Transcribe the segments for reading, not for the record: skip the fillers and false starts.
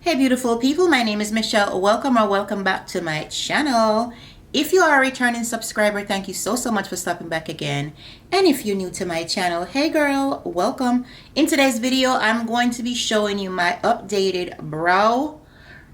Hey beautiful people, my name is Michelle. Welcome back to my channel. If you are a returning subscriber, thank you so much for stopping back again. And if you're new to my channel, hey girl, welcome. In today's video, I'm going to be showing you my updated brow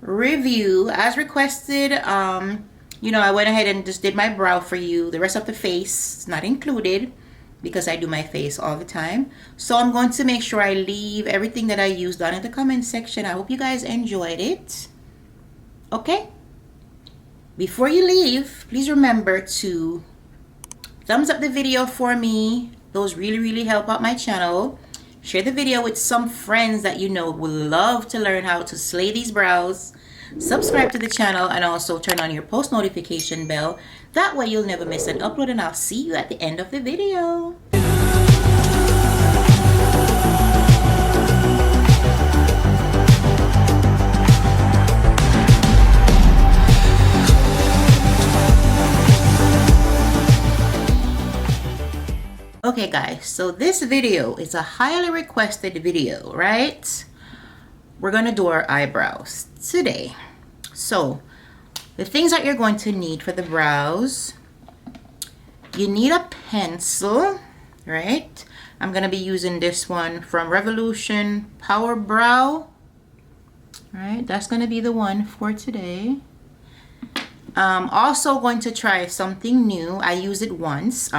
review as requested. You know, I went ahead and just did my brow for you. The rest of the face is not included because I do my face all the time. So I'm going to make sure I leave everything that I used down in the comment section. I hope you guys enjoyed it. Okay? Before you leave, please remember to thumbs up the video for me. Those really help out my channel. Share the video with some friends that you know would love to learn how to slay these brows. Subscribe to the channel and also turn on your post notification bell. That way you'll never miss an upload, and I'll see you at the end of the video. Okay guys, so this video is a highly requested video, right? We're gonna do our eyebrows today. So the things that you're going to need for the brows: you need a pencil, right? I'm gonna be using this one from Revolution Power Brow. Right, that's gonna be the one for today. Also going to try something new. I used it once.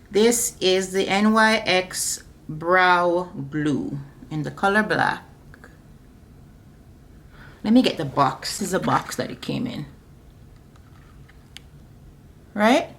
This is the NYX Brow Glue in the color black. Let me get the box. This is a box that it came in. Right?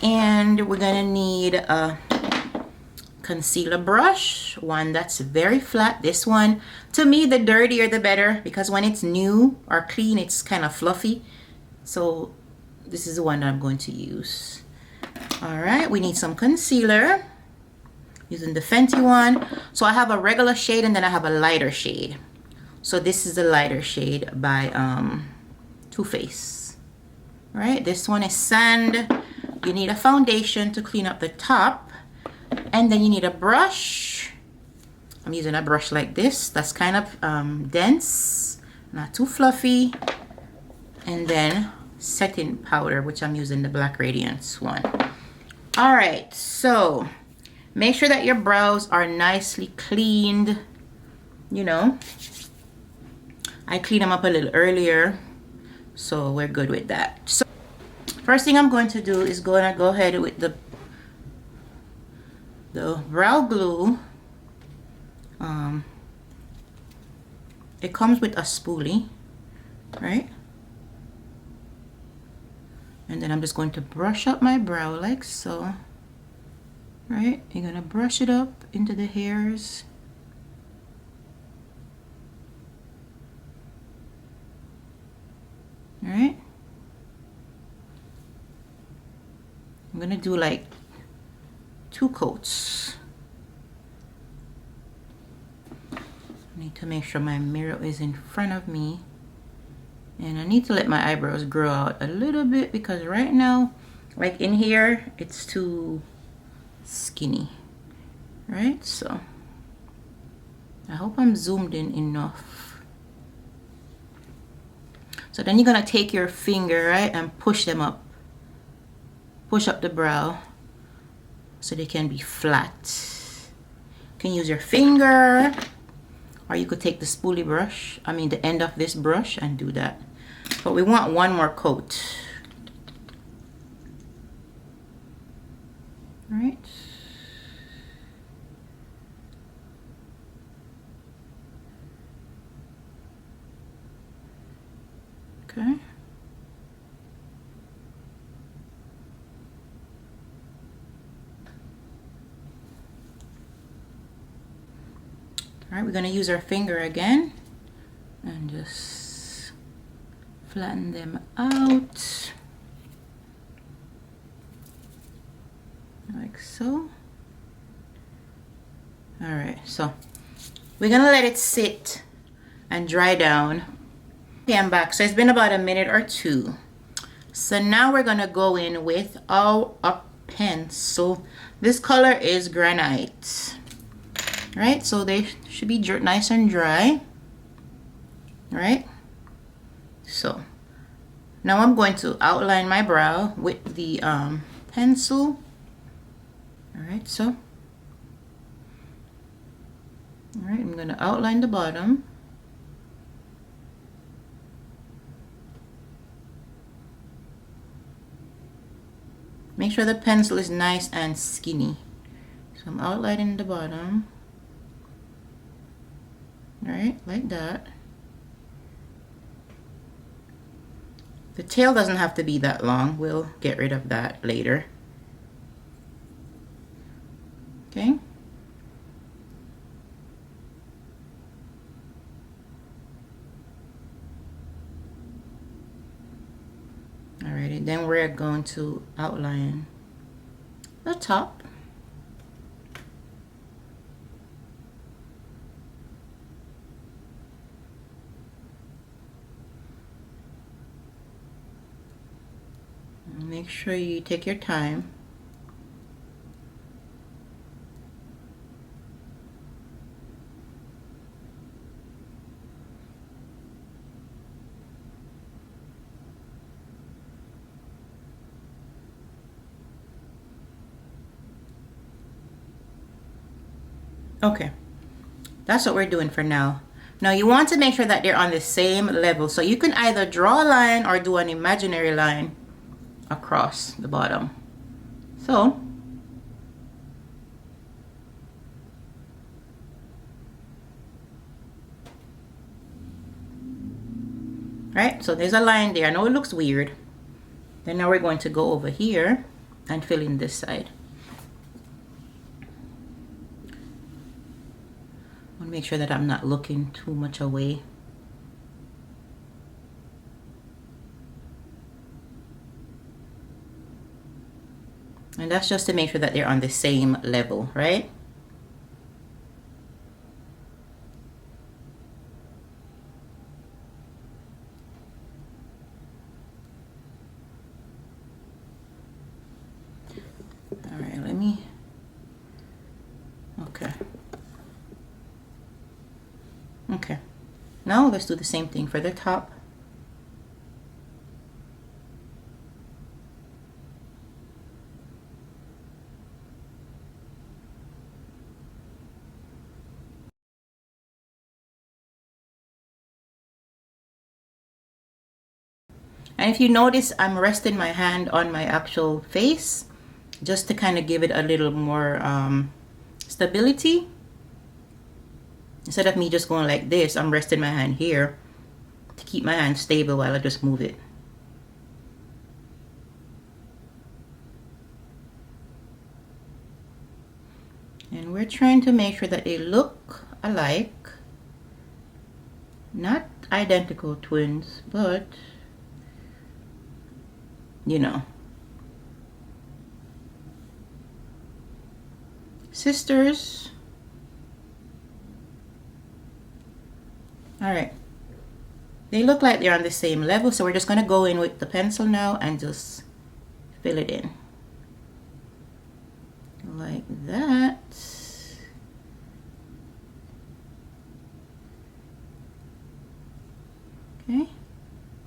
And we're gonna need a concealer brush, one that's very flat. This one, to me, the dirtier the better, because when it's new or clean, it's kind of fluffy. So this is the one that I'm going to use. All right, we need some concealer, using the Fenty one. So I have a regular shade and then I have a lighter shade. So this is the lighter shade by Too Faced. All right, this one is Sand. You need a foundation to clean up the top, and then you need a brush. I'm using a brush like this that's kind of dense, not too fluffy, and then setting powder, which I'm using the Black Radiance one. All right, so make sure that your brows are nicely cleaned. You know, I cleaned them up a little earlier, so we're good with that. So first thing I'm going to do is go ahead with the brow glue. It comes with a spoolie, right? And then I'm just going to brush up my brow like so. Right? You're gonna brush it up into the hairs. All right? I'm gonna do like 2 coats. I need to make sure my mirror is in front of me. And I need to let my eyebrows grow out a little bit, because right now, like in here, it's too skinny. Right? So I hope I'm zoomed in enough. So then you're gonna take your finger, right, and push them up. Push up the brow so they can be flat. You can use your finger, or you could take the spoolie brush, the end of this brush, and do that. But we want one more coat. All right. Okay. All right, we're going to use our finger again and just flatten them out like so. All right, so we're going to let it sit and dry down. Okay, I'm back. So it's been about a minute or two. So now we're going to go in with our pencil. This color is Granite. right? So they should be nice and dry, right? So now I'm going to outline my brow with the pencil. All right, so all right, I'm going to outline the bottom. Make sure the pencil is nice and skinny. So I'm outlining the bottom. All right, like that. The tail doesn't have to be that long. We'll get rid of that later. Okay. Alrighty, then we're going to outline the top. Make sure you take your time. Okay, that's what we're doing for now. Now you want to make sure that they're on the same level. So you can either draw a line or do an imaginary line across the bottom. So right, so there's a line there. I know it looks weird. Then now we're going to go over here and fill in this side. I want to make sure that I'm not looking too much away. And that's just to make sure that they're on the same level, right? All right, let me, okay. Okay, now let's do the same thing for the top. And if you notice, I'm resting my hand on my actual face just to kind of give it a little more stability. Instead of me just going like this, I'm resting my hand here to keep my hand stable while I just move it. And we're trying to make sure that they look alike. Not identical twins, but you know, sisters. All right, they look like they're on the same level, so we're just gonna go in with the pencil now and just fill it in like that. Okay,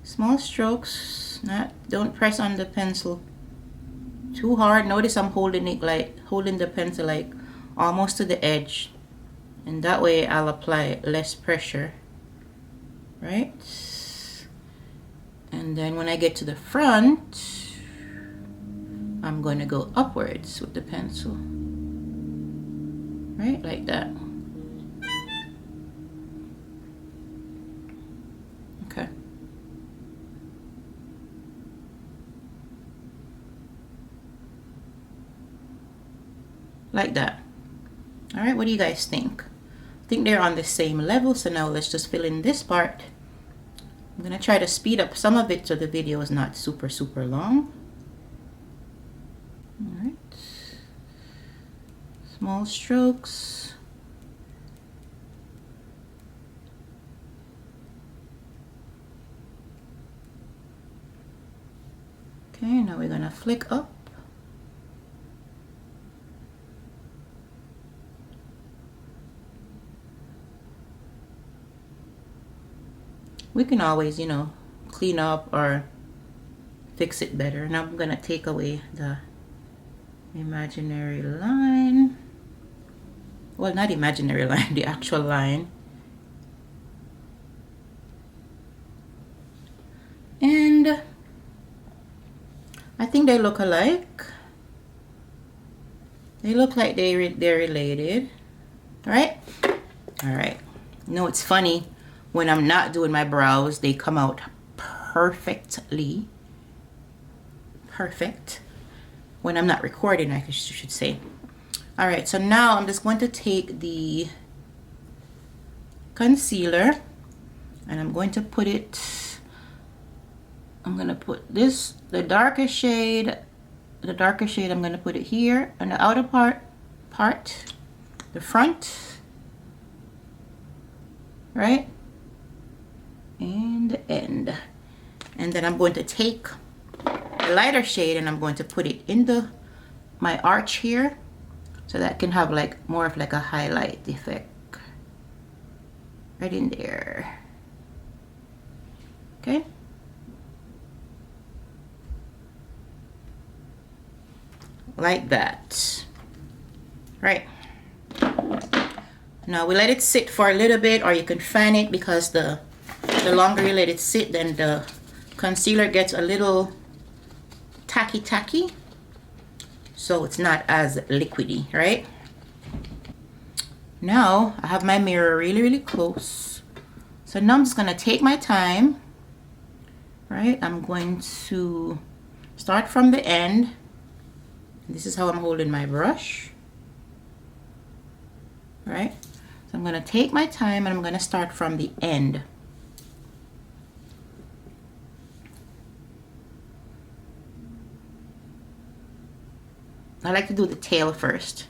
small strokes. Don't press on the pencil too hard. Notice I'm holding it like holding the pencil like almost to the edge, and that way I'll apply less pressure, right? And then when I get to the front, I'm going to go upwards with the pencil, right, like that. Okay. Like that. All right, what do you guys think? I think they're on the same level, so now let's just fill in this part. I'm gonna try to speed up some of it so the video is not super long. All right, small strokes. Okay, now we're gonna flick up. We can always, you know, clean up or fix it better. Now I'm gonna take away the imaginary line. Well, not imaginary line, the actual line. And I think they look alike. They look like they're related, right? All right. You know, it's funny, when I'm not doing my brows, they come out perfectly. Perfect. When I'm not recording, I should say. All right, so now I'm just going to take the concealer and I'm going to put it, I'm going to put this, the darker shade, I'm going to put it here on the outer part, the front, right? And the end. And then I'm going to take a lighter shade and I'm going to put it in my arch here, so that can have like more of like a highlight effect right in there. Okay, like that. Right, now we let it sit for a little bit, or you can fan it, because the longer you let it sit, then the concealer gets a little tacky, so it's not as liquidy, right? Now I have my mirror really close, so now I'm just gonna take my time, right? I'm going to start from the end. This is how I'm holding my brush, right? So I'm gonna take my time and I'm gonna start from the end. I like to do the tail first.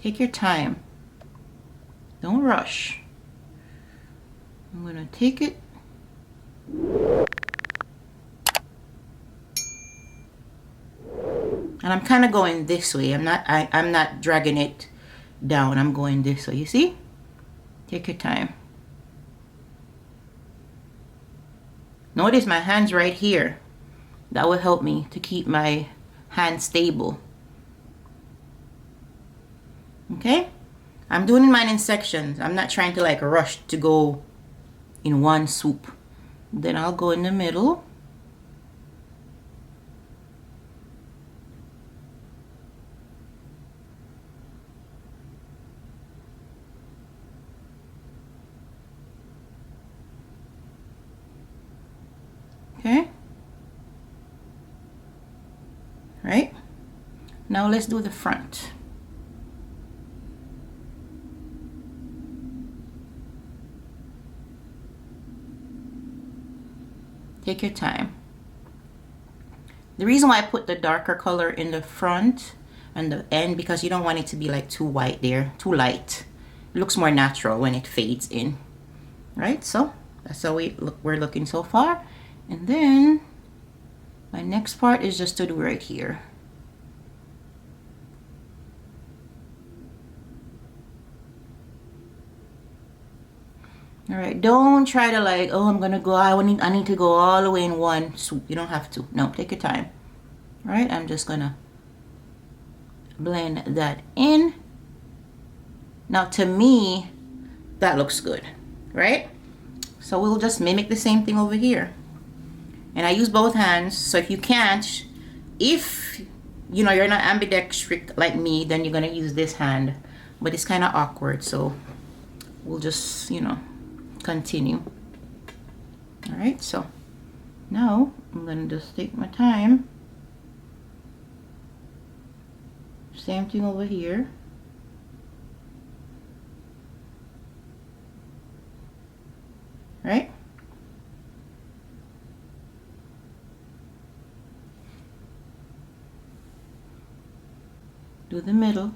Take your time. Don't rush. I'm gonna take it. And I'm kind of going this way. I'm not dragging it down. I'm going this way. You see? Take your time. Notice my hands right here. That will help me to keep my hand stable. Okay? I'm doing mine in sections. I'm not trying to like rush to go in one swoop. Then I'll go in the middle. Okay? Right? Now let's do the front. Take your time. The reason why I put the darker color in the front and the end, because you don't want it to be like too white there, too light. It looks more natural when it fades in. Right? So that's how we're looking so far. And then my next part is just to do right here. All right, don't try to like, oh, I'm gonna go, I need to go all the way in one swoop. You don't have to. No, take your time. All right, I'm just gonna blend that in. Now to me, that looks good, right? So we'll just mimic the same thing over here. And I use both hands, so if you can't, if you know you're not ambidextric like me, then you're gonna use this hand. But it's kind of awkward, so we'll just, you know, continue. All right, so now I'm gonna just take my time. Same thing over here. Right? Do the middle.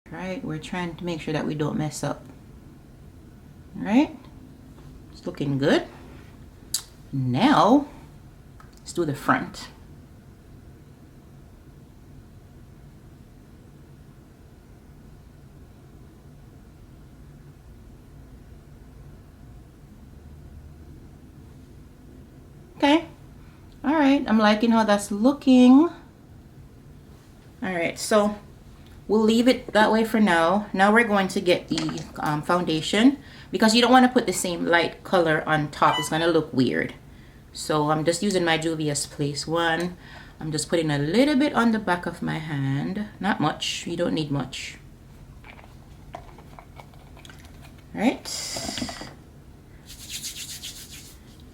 Right, we're trying to make sure that we don't mess up. All right, it's looking good. Now let's do the front. Okay, all right, I'm liking how that's looking. All right, so we'll leave it that way for now. Now we're going to get the foundation, because you don't want to put the same light color on top. It's going to look weird. So I'm just using my Juvias Place one. I'm just putting a little bit on the back of my hand. Not much. You don't need much. All right.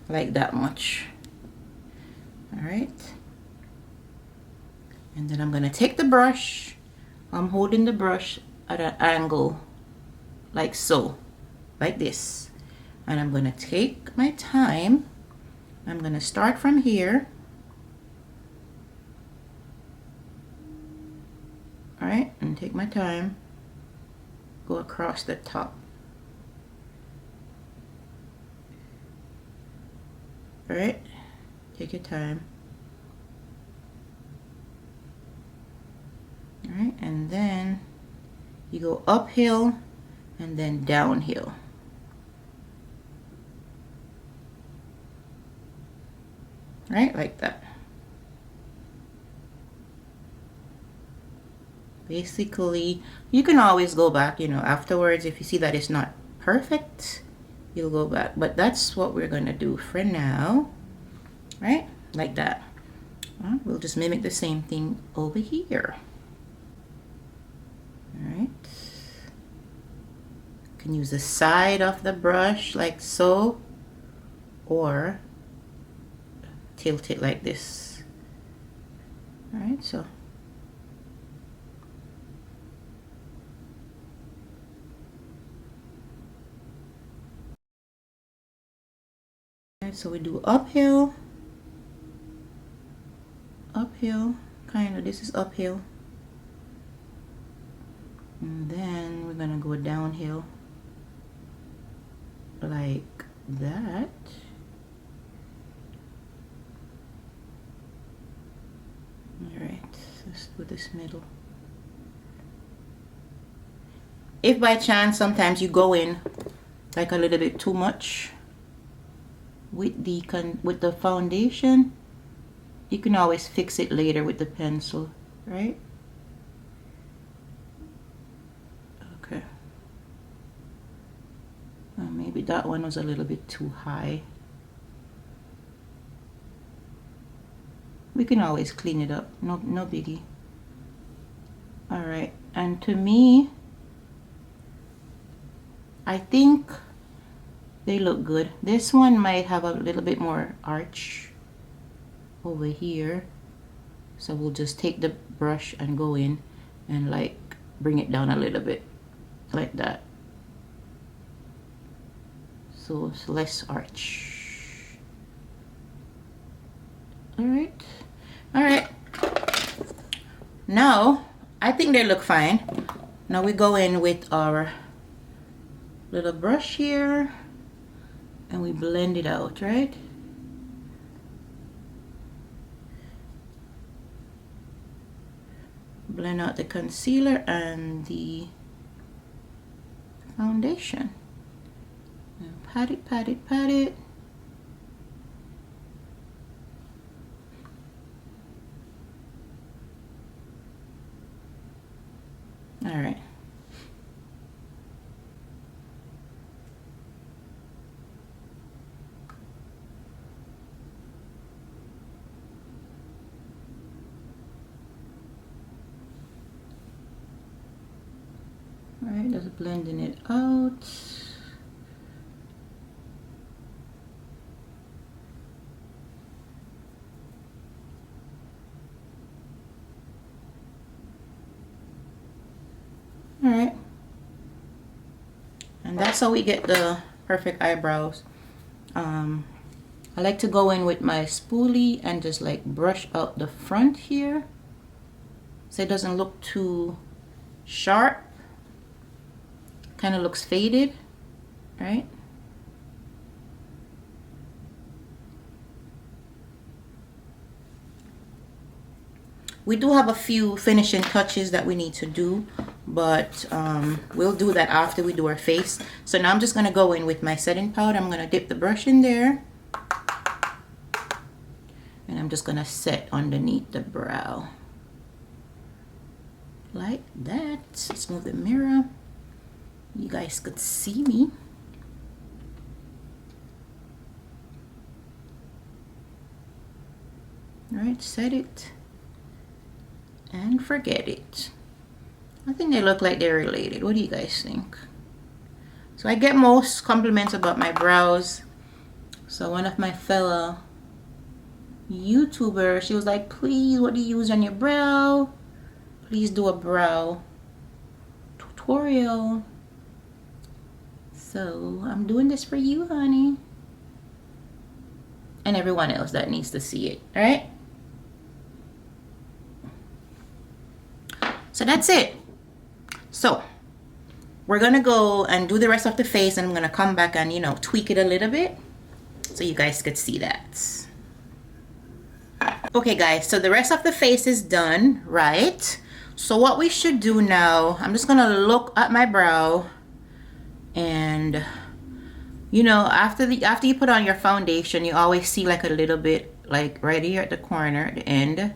Like that much. All right. And then I'm going to take the brush. I'm holding the brush at an angle like so, like this. And I'm going to take my time. I'm going to start from here. All right, and take my time. Go across the top. All right, take your time. All right, and then you go uphill and then downhill. Right, like that. Basically, you can always go back, you know, afterwards. If you see that it's not perfect, you'll go back. But that's what we're gonna do for now, right? Like that. We'll just mimic the same thing over here. All right. You can use the side of the brush like so, or tilt it like this. All right, so we do uphill, uphill, kind of. This is uphill, and then we're gonna go downhill like that. All right, let's do this middle. If by chance sometimes you go in like a little bit too much with the foundation, you can always fix it later with the pencil, right? Okay. Maybe that one was a little bit too high. We can always clean it up, no biggie. All right, and to me, I think they look good. This one might have a little bit more arch over here, so we'll just take the brush and go in and like bring it down a little bit like that, so it's less arch. All right, all right. Now I think they look fine. Now we go in with our little brush here and we blend it out, right? Blend out the concealer and the foundation. And pat it, pat it, pat it. All right. All right, just blending it out. All right, and that's how we get the perfect eyebrows. I like to go in with my spoolie and just like brush out the front here so it doesn't look too sharp. Kind of looks faded. right? We do have a few finishing touches that we need to do, but we'll do that after we do our face. So now I'm just going to go in with my setting powder. I'm going to dip the brush in there. And I'm just going to set underneath the brow. Like that. Let's move the mirror. You guys could see me. All right, set it. And forget it. I think they look like they're related. What do you guys think? So I get most compliments about my brows. So one of my fellow YouTubers, she was like, please, what do you use on your brow? Please do a brow tutorial. So I'm doing this for you, honey. And everyone else that needs to see it, all right? So that's it. So we're gonna go and do the rest of the face, and I'm gonna come back and, you know, tweak it a little bit so you guys could see that. Okay guys, so the rest of the face is done, right? So what we should do now, I'm just gonna look at my brow, and you know, after you put on your foundation, you always see like a little bit, like right here at the corner, at the end,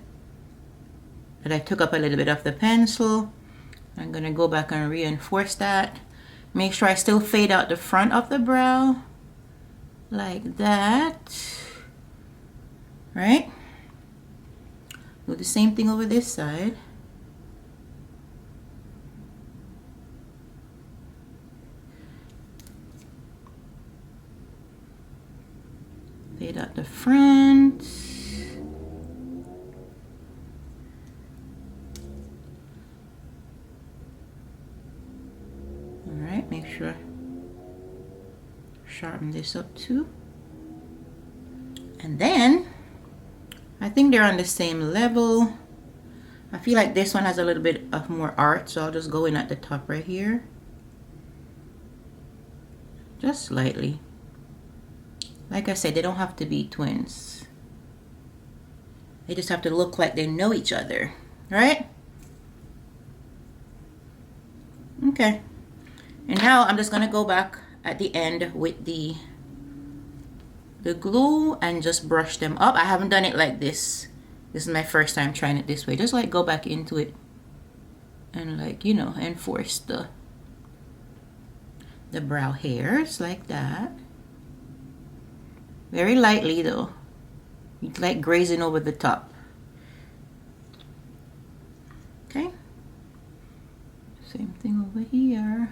that I took up a little bit of the pencil. I'm gonna go back and reinforce that. Make sure I still fade out the front of the brow like that, right? Do the same thing over this side. Fade out the front. Alright, make sure sharpen this up too. And then I think they're on the same level. I feel like this one has a little bit of more art, so I'll just go in at the top right here. Just slightly. Like I said, they don't have to be twins. They just have to look like they know each other, right? Okay. And now I'm just gonna go back at the end with the glue and just brush them up. I haven't done it like this. This is my first time trying it this way. Just like go back into it and, like, you know, enforce the brow hairs like that. Very lightly though. It's like grazing over the top. Okay. Same thing over here.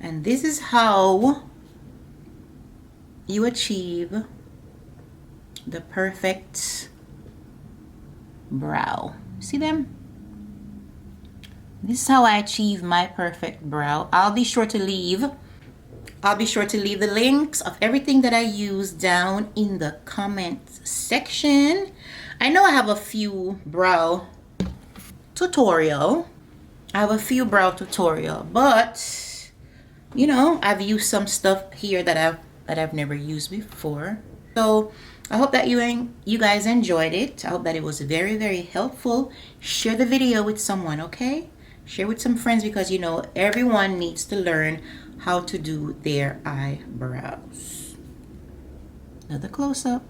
And this is how you achieve the perfect brow. See them? This is how I achieve my perfect brow. I'll be sure to leave the links of everything that I use down in the comment section. I know I have a few brow tutorial. But you know, I've used some stuff here that I've never used before. So I hope that you guys enjoyed it. I hope that it was very, very helpful. Share the video with someone, okay? Share with some friends, because you know everyone needs to learn how to do their eyebrows. Another close-up.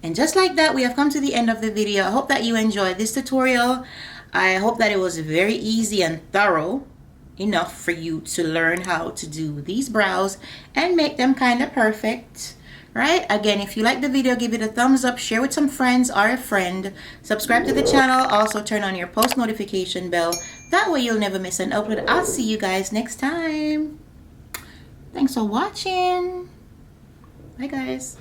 And just like that, we have come to the end of the video. I hope that you enjoyed this tutorial. I hope that it was very easy and thorough enough for you to learn how to do these brows and make them kind of perfect, right? Again, if you like the video, give it a thumbs up, share with some friends or a friend, subscribe to the channel, also turn on your post notification bell. That way you'll never miss an upload. I'll see you guys next time. Thanks for watching. Bye guys.